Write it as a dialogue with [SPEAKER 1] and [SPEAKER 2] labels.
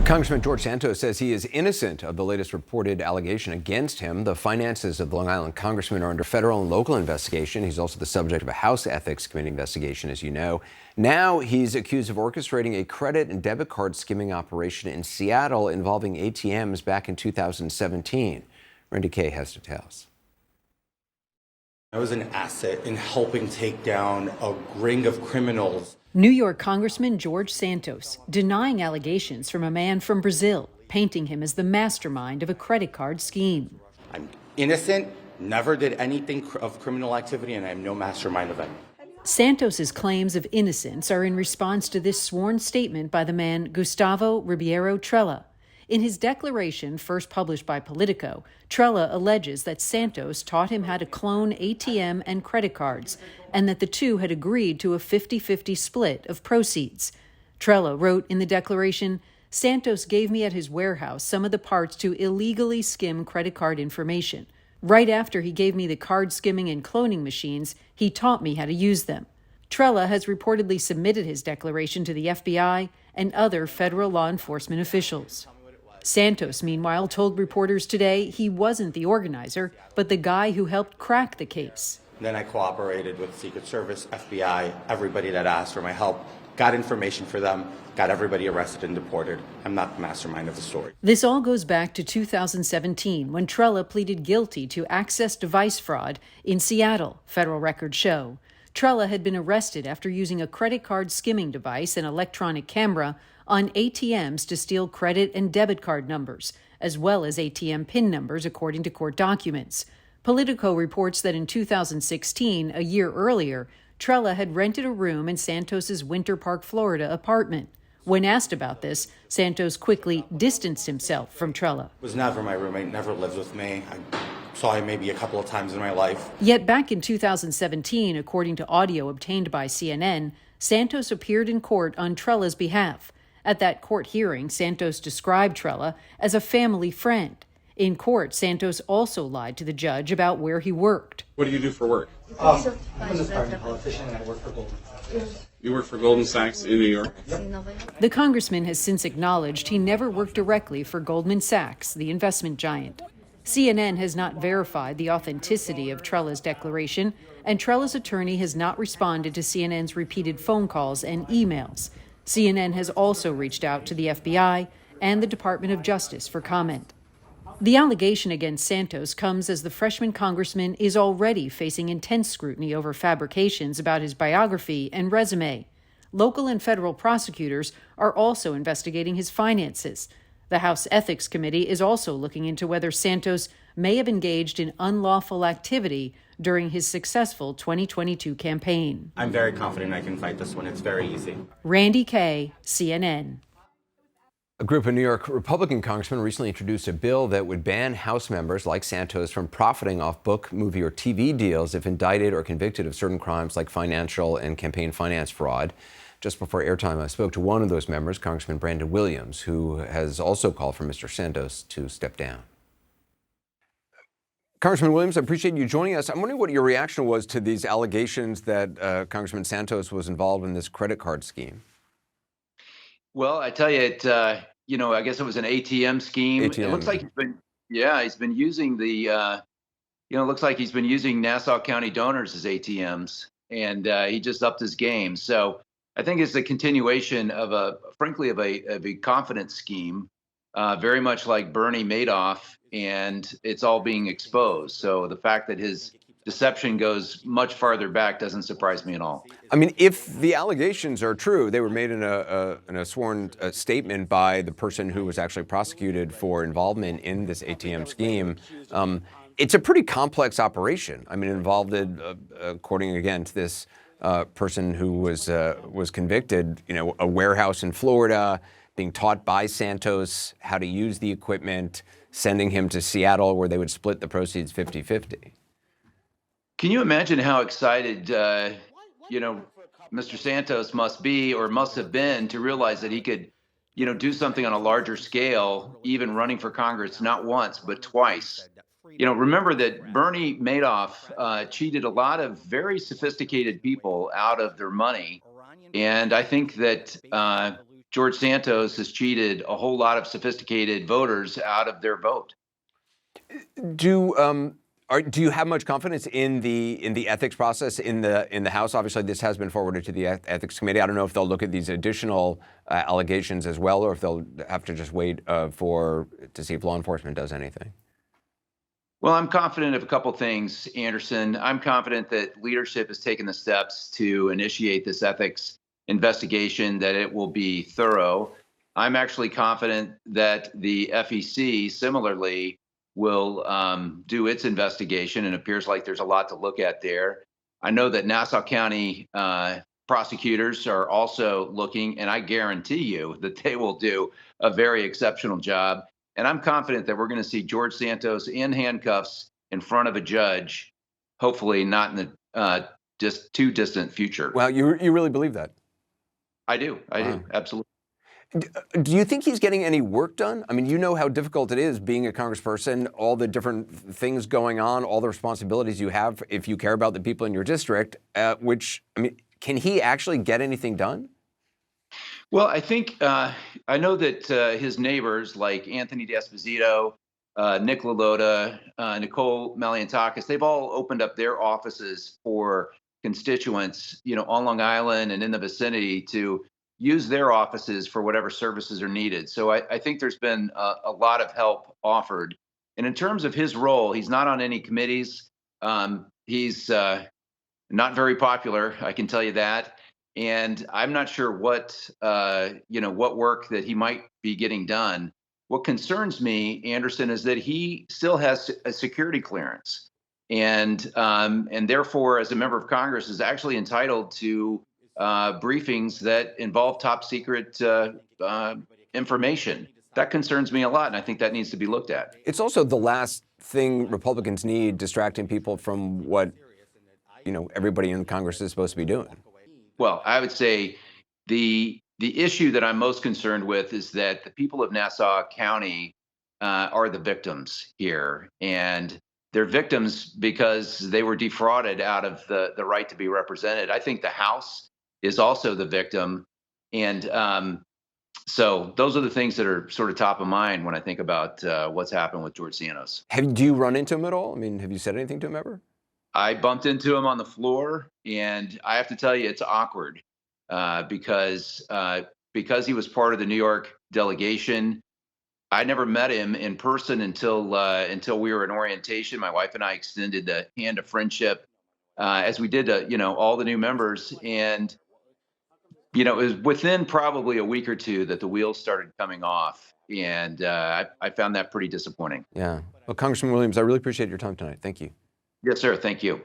[SPEAKER 1] Congressman George Santos says he is innocent of the latest reported allegation against him. The finances of the Long Island congressman are under federal and local investigation. He's also the subject of a House Ethics Committee investigation, as you know. Now he's accused of orchestrating a credit and debit card skimming operation in Seattle involving ATMs back in 2017. Randy Kaye has details.
[SPEAKER 2] I was an asset in helping take down a ring of criminals.
[SPEAKER 3] New York Congressman George Santos denying allegations from a man from Brazil, painting him as the mastermind of a credit card scheme.
[SPEAKER 2] I'm innocent, never did anything of criminal activity, and I'm no mastermind of it.
[SPEAKER 3] Santos's claims of innocence are in response to this sworn statement by the man Gustavo Ribeiro Trella. In his declaration, first published by Politico, Trella alleges that Santos taught him how to clone ATM and credit cards, and that the two had agreed to a 50-50 split of proceeds. Trella wrote in the declaration, "Santos gave me at his warehouse some of the parts to illegally skim credit card information. Right after he gave me the card skimming and cloning machines, he taught me how to use them." Trella has reportedly submitted his declaration to the FBI and other federal law enforcement officials. Santos, meanwhile, told reporters today he wasn't the organizer, but the guy who helped crack the case.
[SPEAKER 2] Then I cooperated with Secret Service, FBI, everybody that asked for my help, got information for them, got everybody arrested and deported. I'm not the mastermind of the story.
[SPEAKER 3] This all goes back to 2017, when Trella pleaded guilty to access device fraud in Seattle, federal records show. Trella had been arrested after using a credit card skimming device and electronic camera on ATMs to steal credit and debit card numbers, as well as ATM PIN numbers, according to court documents. Politico reports that in 2016, a year earlier, Trella had rented a room in Santos's Winter Park, Florida apartment. When asked about this, Santos quickly distanced himself from Trella.
[SPEAKER 2] It was never my roommate, never lived with me. I saw him maybe a couple of times in my life.
[SPEAKER 3] Yet back in 2017, according to audio obtained by CNN, Santos appeared in court on Trella's behalf. At that court hearing, Santos described Trella as a family friend. In court, Santos also lied to the judge about where he worked.
[SPEAKER 4] What do you do for work?
[SPEAKER 5] I'm a party politician and I work for Goldman Sachs.
[SPEAKER 4] You work for Goldman Sachs in New York?
[SPEAKER 3] The congressman has since acknowledged he never worked directly for Goldman Sachs, the investment giant. CNN has not verified the authenticity of Trella's declaration, and Trella's attorney has not responded to CNN's repeated phone calls and emails. CNN has also reached out to the FBI and the Department of Justice for comment. The allegation against Santos comes as the freshman congressman is already facing intense scrutiny over fabrications about his biography and resume. Local and federal prosecutors are also investigating his finances. The House Ethics Committee is also looking into whether Santos may have engaged in unlawful activity during his successful 2022 campaign.
[SPEAKER 2] I'm very confident I can fight this one. It's very easy.
[SPEAKER 3] Randy Kaye, CNN.
[SPEAKER 1] A group of New York Republican congressmen recently introduced a bill that would ban House members like Santos from profiting off book, movie, or TV deals if indicted or convicted of certain crimes like financial and campaign finance fraud. Just before airtime, I spoke to one of those members, Congressman Brandon Williams, who has also called for Mr. Santos to step down. Congressman Williams, I appreciate you joining us. I'm wondering what your reaction was to these allegations that Congressman Santos was involved in this credit card scheme.
[SPEAKER 6] Well, I tell you, I guess it was an ATM scheme.
[SPEAKER 1] ATM.
[SPEAKER 6] It looks like he's been using looks like he's been using Nassau County donors as ATMs, and he just upped his game. So I think it's a continuation of a confidence scheme, very much like Bernie Madoff, and it's all being exposed. So the fact that his deception goes much farther back doesn't surprise me at all.
[SPEAKER 1] I mean, if the allegations are true, they were made in a sworn statement by the person who was actually prosecuted for involvement in this ATM scheme. It's a pretty complex operation. I mean, it involved, according again to this person who was convicted, a warehouse in Florida, being taught by Santos how to use the equipment, sending him to Seattle where they would split the proceeds 50-50.
[SPEAKER 6] Can you imagine how excited, Mr. Santos must be or must have been to realize that he could, do something on a larger scale, even running for Congress, not once, but twice. Remember that Bernie Madoff cheated a lot of very sophisticated people out of their money. And I think that George Santos has cheated a whole lot of sophisticated voters out of their vote.
[SPEAKER 1] Do you have much confidence in the ethics process in the House? Obviously, this has been forwarded to the Ethics Committee. I don't know if they'll look at these additional allegations as well, or if they'll have to just wait to see if law enforcement does anything.
[SPEAKER 6] Well, I'm confident of a couple things, Anderson. I'm confident that leadership has taken the steps to initiate this ethics investigation, that it will be thorough. I'm actually confident that the FEC similarly will do its investigation, and it appears like there's a lot to look at there. I know that Nassau County prosecutors are also looking, and I guarantee you that they will do a very exceptional job. And I'm confident that we're going to see George Santos in handcuffs in front of a judge, hopefully not in the just too distant future.
[SPEAKER 1] Well, you really believe that?
[SPEAKER 6] I do, absolutely.
[SPEAKER 1] Do you think he's getting any work done? I mean, you know how difficult it is being a congressperson, all the different things going on, all the responsibilities you have if you care about the people in your district, can he actually get anything done?
[SPEAKER 6] Well, I think I know that his neighbors like Anthony D'Esposito, Nick LaLota, Nicole Maliantakis, they've all opened up their offices for constituents, on Long Island and in the vicinity to use their offices for whatever services are needed. So I think there's been a lot of help offered. And in terms of his role, he's not on any committees. He's not very popular, I can tell you that. And I'm not sure what work that he might be getting done. What concerns me, Anderson, is that he still has a security clearance, and therefore, as a member of Congress, is actually entitled to briefings that involve top secret information. That concerns me a lot, and I think that needs to be looked at.
[SPEAKER 1] It's also the last thing Republicans need, distracting people from what everybody in Congress is supposed to be doing.
[SPEAKER 6] Well, I would say the issue that I'm most concerned with is that the people of Nassau County are the victims here, and they're victims because they were defrauded out of the right to be represented. I think the House is also the victim, and so those are the things that are sort of top of mind when I think about what's happened with George Santos.
[SPEAKER 1] Do you run into him at all? I mean, have you said anything to him ever?
[SPEAKER 6] I bumped into him on the floor, and I have to tell you, it's awkward because he was part of the New York delegation. I never met him in person until we were in orientation. My wife and I extended the hand of friendship as we did to all the new members, and it was within probably a week or two that the wheels started coming off, and I found that pretty disappointing.
[SPEAKER 1] Yeah. Well, Congressman Williams, I really appreciate your time tonight. Thank you.
[SPEAKER 6] Yes, sir. Thank you.